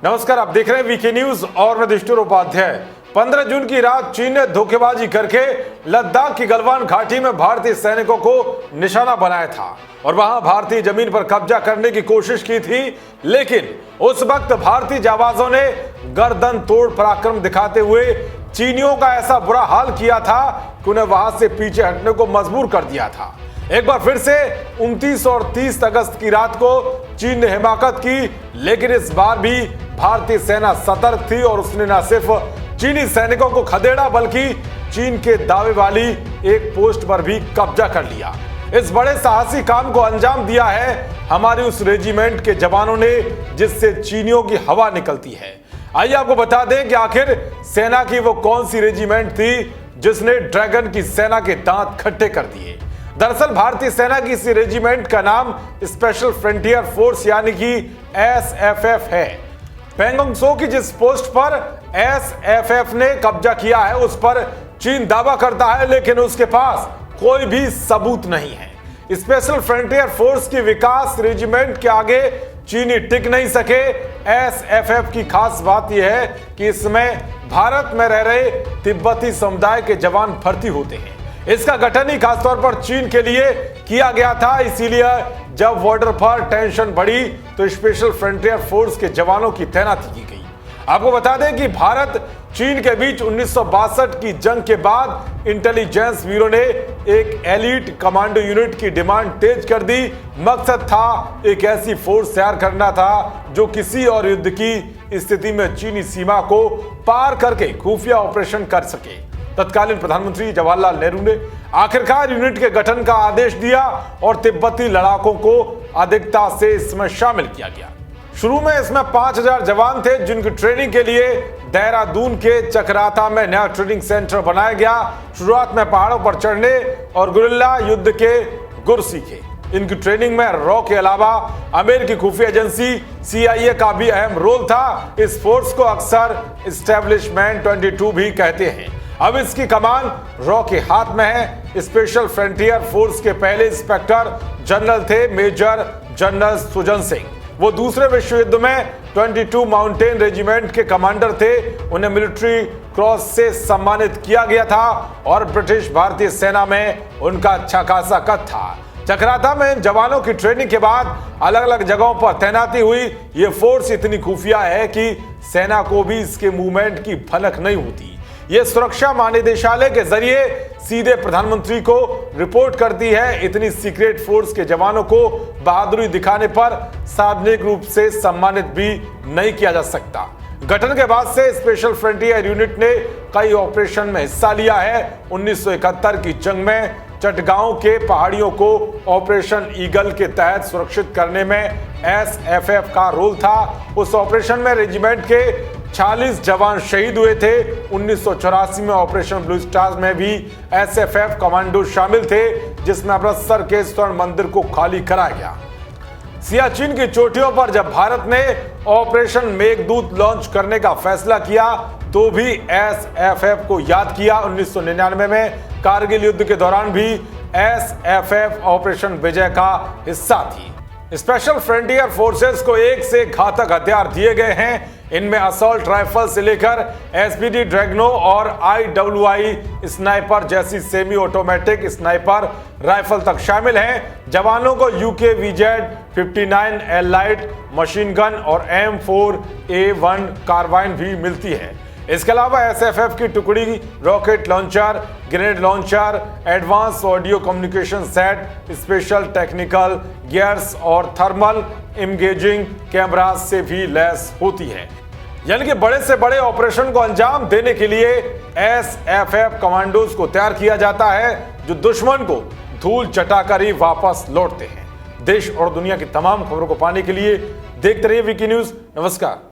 नमस्कार, आप देख रहे हैं वीके न्यूज और मैं दिष्टुर उपाध्याय। 15 जून की रात चीन ने धोखेबाजी करके लद्दाख की गलवान घाटी में भारतीय सैनिकों को निशाना बनाया था और वहां भारतीय जमीन पर कब्जा करने की कोशिश की थी, लेकिन उस वक्त भारतीय जाबाजों ने गर्दन तोड़ पराक्रम दिखाते हुए चीनियों का ऐसा बुरा हाल किया था कि उन्हें वहां से पीछे हटने को मजबूर कर दिया था। एक बार फिर से 29 और 30 अगस्त की रात को चीन ने हिमाकत की, लेकिन इस बार भी भारतीय सेना सतर्क थी और उसने न सिर्फ चीनी सैनिकों को खदेड़ा बल्कि चीन के दावे वाली एक पोस्ट पर भी कब्जा कर लिया। इस बड़े साहसी काम को अंजाम दिया है हमारे उस रेजिमेंट के जवानों ने जिससे चीनियों की हवा निकलती है। आइए आपको बता दें कि आखिर सेना की वो कौन सी रेजिमेंट थी जिसने ड्रैगन की सेना के दांत खट्टे कर दिए। दरअसल भारतीय सेना की इस रेजिमेंट का नाम स्पेशल फ्रंटियर फोर्स यानी कि SFF है। पेंगोंग त्सो की जिस पोस्ट पर SFF ने कब्जा किया है उस पर चीन दावा करता है, लेकिन उसके पास कोई भी सबूत नहीं है। स्पेशल फ्रंटियर फोर्स की विकास रेजिमेंट के आगे चीनी टिक नहीं सके। SFF की खास बात यह है कि इसमें भारत में रह रहे तिब्बती समुदाय के जवान भर्ती होते हैं। इसका गठन ही खासतौर पर चीन के लिए किया गया था, इसीलिए जब बॉर्डर पर टेंशन बढ़ी तो स्पेशल फ्रंटियर फोर्स के जवानों की तैनाती की गई। आपको बता दें कि भारत चीन के बीच 1962 की जंग के बाद इंटेलिजेंस ब्यूरो ने एक एलीट कमांडो यूनिट की डिमांड तेज कर दी। मकसद था एक ऐसी फोर्स तैयार करना था जो किसी और युद्ध की स्थिति में चीनी सीमा को पार करके खुफिया ऑपरेशन कर सके। तत्कालीन प्रधानमंत्री जवाहरलाल नेहरू ने आखिरकार यूनिट के गठन का आदेश दिया और तिब्बती लड़ाकों को अधिकता से इसमें शामिल किया गया। शुरू में इसमें 5000 जवान थे जिनकी ट्रेनिंग के लिए देहरादून के चकराता में नया ट्रेनिंग सेंटर बनाया गया। शुरुआत में पहाड़ों पर चढ़ने और गुरिल्ला युद्ध के गुर सीखे। इनकी ट्रेनिंग में रॉ के अलावा अमेरिकी खुफिया एजेंसी CIA का भी अहम रोल था। इस फोर्स को अक्सर एस्टेब्लिशमेंट 22 भी कहते हैं। अब इसकी कमान रॉ के हाथ में है। स्पेशल फ्रंटियर फोर्स के पहले इंस्पेक्टर जनरल थे मेजर जनरल सुजन सिंह। वो दूसरे विश्व युद्ध में 22 माउंटेन रेजिमेंट के कमांडर थे। उन्हें मिलिट्री क्रॉस से सम्मानित किया गया था और ब्रिटिश भारतीय सेना में उनका अच्छा खासा कद था। चकराता में जवानों की ट्रेनिंग के बाद अलग अलग जगहों पर तैनाती हुई। ये फोर्स इतनी खुफिया है कि सेना को भी इसके मूवमेंट की भनक नहीं होती। ये सुरक्षा महानिदेशालय के जरिए सीधे प्रधानमंत्री को रिपोर्ट करती है। इतनी सीक्रेट फोर्स के जवानों को बहादुरी दिखाने पर सार्वजनिक रूप से सम्मानित भी नहीं किया जा सकता। गठन के बाद से स्पेशल फ्रंटियर यूनिट ने कई ऑपरेशन में हिस्सा लिया है। 1971 की जंग में चटगांव के पहाड़ियों को ऑपरेशन ईगल के तहत सुरक्षित करने में SFF का रोल था। उस ऑपरेशन में रेजिमेंट के 40 जवान शहीद हुए थे। 1984 में ऑपरेशन ब्लू स्टार में भी SFF कमांडो शामिल थे, जिसमें अमृतसर के स्वर्ण मंदिर को खाली कराया गया। सियाचिन की चोटियों पर जब भारत ने ऑपरेशन मेघदूत लॉन्च करने का फैसला किया तो भी SFF को याद किया। 1999 में कारगिल युद्ध के दौरान भी SFF ऑपरेशन विजय का हिस्सा थी। स्पेशल फ्रंटियर फोर्सेस को एक से घातक हथियार दिए गए हैं। इनमें असॉल्ट राइफल से लेकर SPD ड्रैगनो और IWI स्नाइपर जैसी सेमी ऑटोमेटिक स्नाइपर राइफल तक शामिल हैं। जवानों को UK-VZ-59 एलाइट मशीन गन और M4A1 कार्बाइन भी मिलती है। इसके अलावा SFF की टुकड़ी rocket launcher, grenade launcher, advance audio communication set, special technical gears और थर्मल इमेजिंग कैमरा से भी लैस होती है। यानी कि बड़े से बड़े ऑपरेशन को अंजाम देने के लिए SFF कमांडोज को तैयार किया जाता है जो दुश्मन को धूल चटाकर ही वापस लौटते हैं। देश और दुनिया की तमाम खबरों को पाने के लिए देखते रहिए वीके न्यूज। नमस्कार।